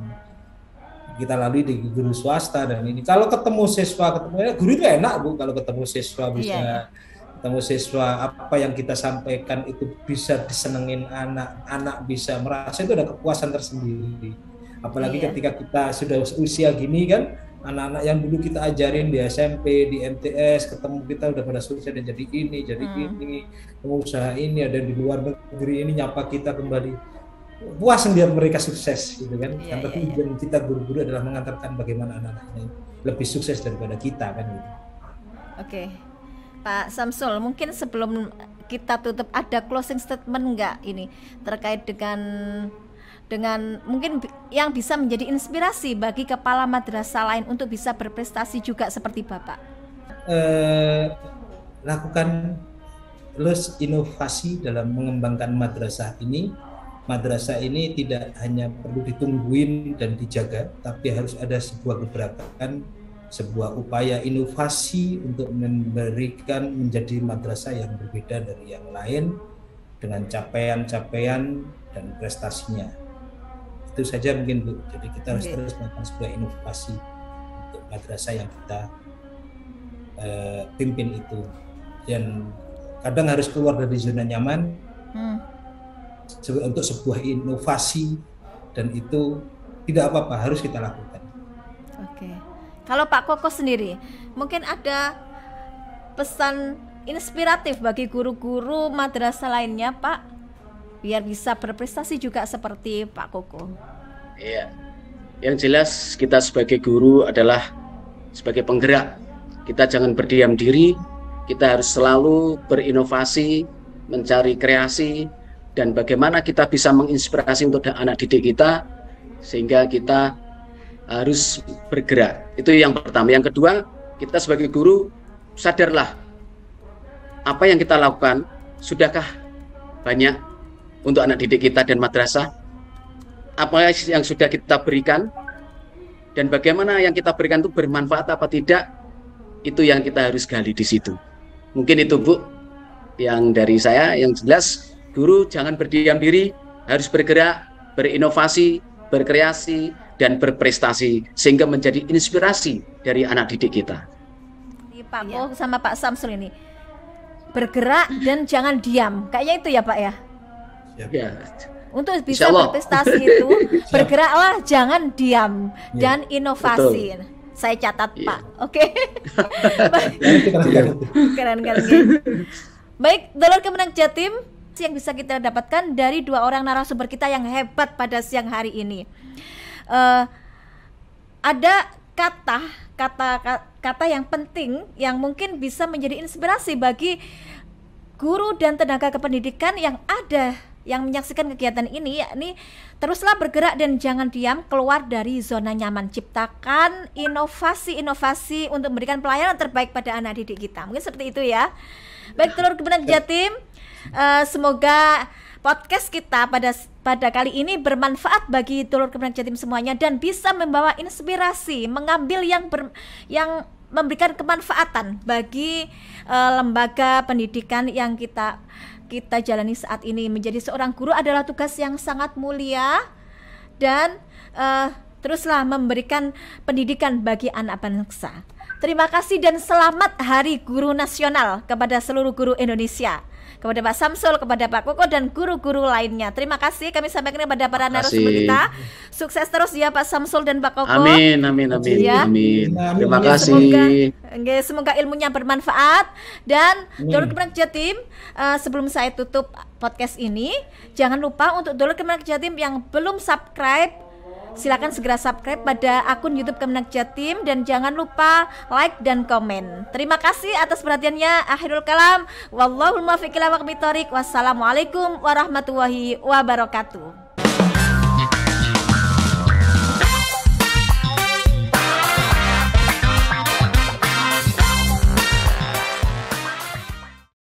kita lalui di guru swasta. Dan ini kalau ketemu siswa, guru itu enak Bu, kalau ketemu siswa bisa ketemu siswa, apa yang kita sampaikan itu bisa disenengin anak bisa merasa itu ada kepuasan tersendiri. Apalagi ketika kita sudah usia gini kan, anak-anak yang dulu kita ajarin di SMP, di MTS, ketemu kita udah pada sukses dan jadi ini, pengusaha ini, ada di luar negeri ini nyapa kita kembali. Puas melihat mereka sukses gitu kan. Yang tujuan kita guru-guru adalah mengantarkan bagaimana anak-anaknya lebih sukses daripada kita kan gitu. Oke. Pak Samsul, mungkin sebelum kita tutup ada closing statement enggak ini terkait dengan mungkin yang bisa menjadi inspirasi bagi kepala madrasah lain untuk bisa berprestasi juga seperti Bapak? Lakukan terus inovasi dalam mengembangkan madrasah ini. Madrasah ini tidak hanya perlu ditungguin dan dijaga, tapi harus ada sebuah gebrakan, sebuah upaya inovasi untuk memberikan menjadi madrasah yang berbeda dari yang lain dengan capaian-capaian dan prestasinya. Itu saja mungkin Bu. Jadi kita harus terus melakukan sebuah inovasi untuk madrasah yang kita pimpin itu. Dan kadang harus keluar dari zona nyaman untuk sebuah inovasi, dan itu tidak apa-apa, harus kita lakukan. Oke. Kalau Pak Koko sendiri, mungkin ada pesan inspiratif bagi guru-guru madrasah lainnya, Pak, biar bisa berprestasi juga seperti Pak Koko. Iya. Yang jelas kita sebagai guru adalah sebagai penggerak. Kita jangan berdiam diri, kita harus selalu berinovasi, mencari kreasi, dan bagaimana kita bisa menginspirasi untuk anak didik kita sehingga kita harus bergerak. Itu yang pertama. Yang kedua, kita sebagai guru sadarlah apa yang kita lakukan sudahkah banyak untuk anak didik kita dan madrasah, apa yang sudah kita berikan, dan bagaimana yang kita berikan itu bermanfaat apa tidak, itu yang kita harus gali di situ. Mungkin itu Bu yang dari saya. Yang jelas guru jangan berdiam diri, harus bergerak, berinovasi, berkreasi, dan berprestasi sehingga menjadi inspirasi dari anak didik kita. Pak Ko sama Pak Samsul ini bergerak dan jangan diam, kayaknya itu ya Pak ya. Ya. Untuk bisa berprestasi itu bergeraklah, jangan diam, dan inovasi. Betul. Saya catat Pak. Oke. Keren. Baik, Dulur Kemenang Jatim, yang bisa kita dapatkan dari dua orang narasumber kita yang hebat pada siang hari ini. Ada kata yang penting yang mungkin bisa menjadi inspirasi bagi guru dan tenaga kependidikan yang ada yang menyaksikan kegiatan ini, yakni teruslah bergerak dan jangan diam, keluar dari zona nyaman, ciptakan inovasi untuk memberikan pelayanan terbaik pada anak didik kita. Mungkin seperti itu ya. Baik, Dulur Kemenang Jatim, semoga podcast kita pada kali ini bermanfaat bagi Dulur Kemenang Jatim semuanya dan bisa membawa inspirasi, mengambil yang memberikan kemanfaatan bagi lembaga pendidikan yang kita jalani saat ini. Menjadi seorang guru adalah tugas yang sangat mulia, dan teruslah memberikan pendidikan bagi anak bangsa. Terima kasih dan selamat Hari Guru Nasional kepada seluruh guru Indonesia, kepada Pak Samsul, kepada Pak Koko, dan guru-guru lainnya. Terima kasih kami sampaikan kepada para narasumber kita. Sukses terus ya Pak Samsul dan Pak Koko. Amin, amin, amin, Ya. amin. Terima Semoga, kasih. semoga ilmunya bermanfaat. Dan Dulur Kemenak Jatim, sebelum saya tutup podcast ini, jangan lupa untuk Dulur Kemenak Jatim yang belum subscribe, silakan segera subscribe pada akun YouTube Kemenak Jatim dan jangan lupa like dan komen. Terima kasih atas perhatiannya. Akhirul kalam. Wallahul muwaffiq ila aqwamit thoriq. Wassalamualaikum warahmatullahi wabarakatuh.